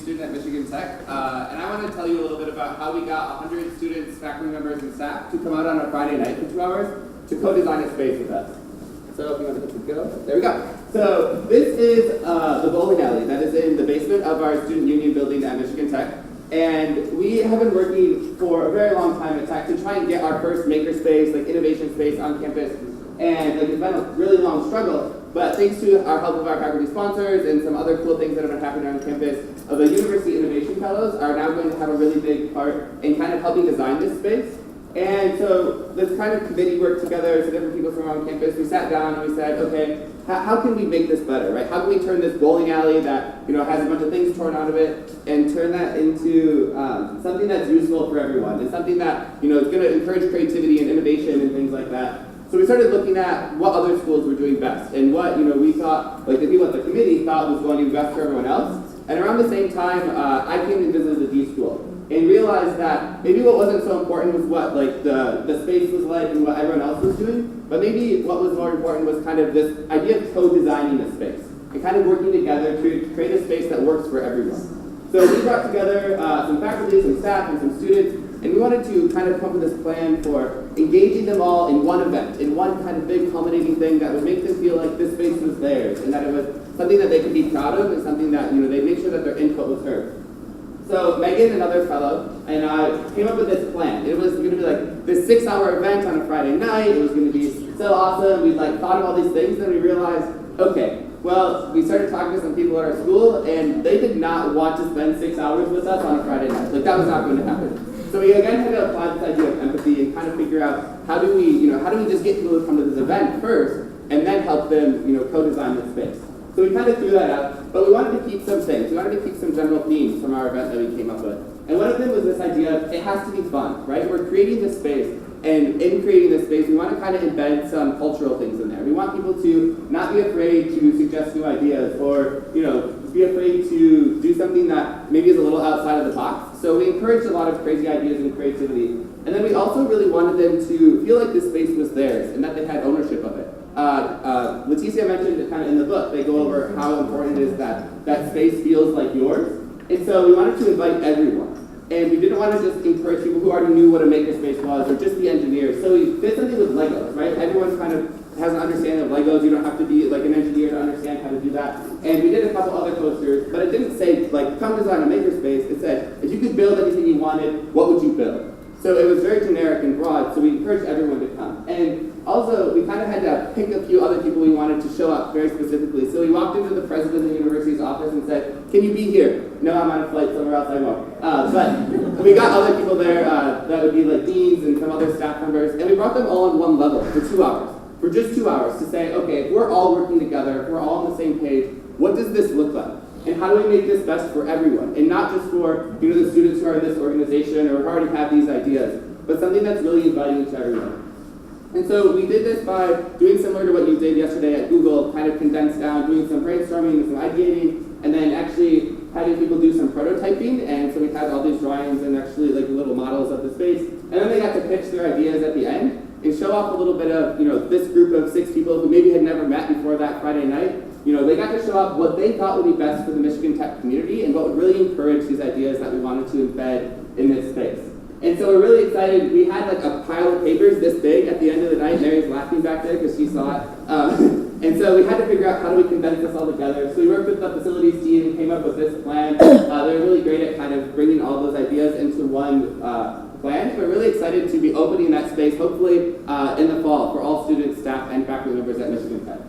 student at Michigan Tech, and I want to tell you a little bit about how we got 100 students, faculty members, and staff to come out on a Friday night for 2 hours to co-design a space with us. So if you want to hit the go, there we go. So this is the bowling alley that is in the basement of our student union building at Michigan Tech. And we have been working for a very long time at Tech to try and get our first makerspace, like innovation space on campus. And it's been a really long struggle, but thanks to our help of our faculty sponsors and some other cool things that have been happening on campus, the University Innovation Fellows are now going to have a really big part in kind of helping design this space. And so this kind of committee worked together, so different people from around campus. We sat down and we said, okay, how can we make this better, right? How can we turn this bowling alley that has a bunch of things torn out of it and turn that into something that's useful for everyone and something that is going to encourage creativity and innovation and things like that. So we started looking at what other schools were doing best and what we thought, like the people at the committee thought was going to be best for everyone else. And around the same time, I came and visited the d.school and realized that maybe what wasn't so important was what the space was like and what everyone else was doing, but maybe what was more important was kind of this idea of co-designing a space and kind of working together to create a space that works for everyone. So we brought together some faculty, some staff, and some students, and we wanted to kind of come up with this plan for engaging them all in one event, in one kind of big culminating thing that would make them feel like this space was theirs and that it was something that they could be proud of and something that they'd make sure that their input was heard. So Megan, another fellow, and I came up with this plan. It was going to be like this 6-hour event on a Friday night. It was going to be so awesome. We thought of all these things, and we realized, okay, well, we started talking to some people at our school, and they did not want to spend 6 hours with us on a Friday night. Like that was not going to happen. So we again had to apply this idea of empathy and kind of figure out how do we just get people to come to this event first, and then help them co-design this space. So we kind of threw that out, but we wanted to keep some things. We wanted to keep some general themes from our event that we came up with. And one of them was this idea of it has to be fun, right? We're creating this space, and in creating this space, we want to kind of embed some cultural things in there. We want people to not be afraid to suggest new ideas or, be afraid to do something that maybe is a little outside of the box. So we encouraged a lot of crazy ideas and creativity. And then we also really wanted them to feel like this space was theirs and that they had ownership of it. Leticia mentioned it kind of in the book. They go over how important it is that that space feels like yours. And so we wanted to invite everyone. And we didn't want to just encourage people who already knew what a makerspace was or just the engineers. So we did something with Legos, right? Everyone kind of has an understanding of Legos. You don't have to be like an engineer to understand how to do that. And we did a couple other posters, but it didn't say, come design a makerspace. It said, if you could build anything you wanted, what would you build? So it was very generic and broad, so we encouraged everyone to come. And also, we kind of had to pick a few other people we wanted to show up very specifically. So we walked into the president of the university's office and said, can you be here? No, I'm on a flight somewhere else, I won't. But we got other people there that would be like deans and some other staff members, and we brought them all on one level for 2 hours. For just 2 hours to say, okay, if we're all working together, if we're all on the same page, what does this look like? And how do we make this best for everyone? And not just for the students who are in this organization or who already have these ideas, but something that's really inviting to everyone. And so we did this by doing similar to what you did yesterday at Google, kind of condensed down, doing some brainstorming and some ideating, and then actually having people do some prototyping. And so we had all these drawings and actually like little models of the space. And then they got to pitch their ideas at the end and show off a little bit of this group of 6 people who maybe had never met before that Friday night. They got to show off what they thought would be best for the Michigan Tech community and what would really encourage these ideas that we wanted to embed in this space. And so we're really excited. We had like a pile of papers this big at the end of the night. Mary's laughing back there because she saw it. And so we had to figure out how do we condense this all together. So we worked with the facilities team and came up with this plan. They were really great at kind of bringing all those ideas into one plan. We're really excited to be opening that space, hopefully in the fall, for all students, staff, and faculty members at Michigan Tech.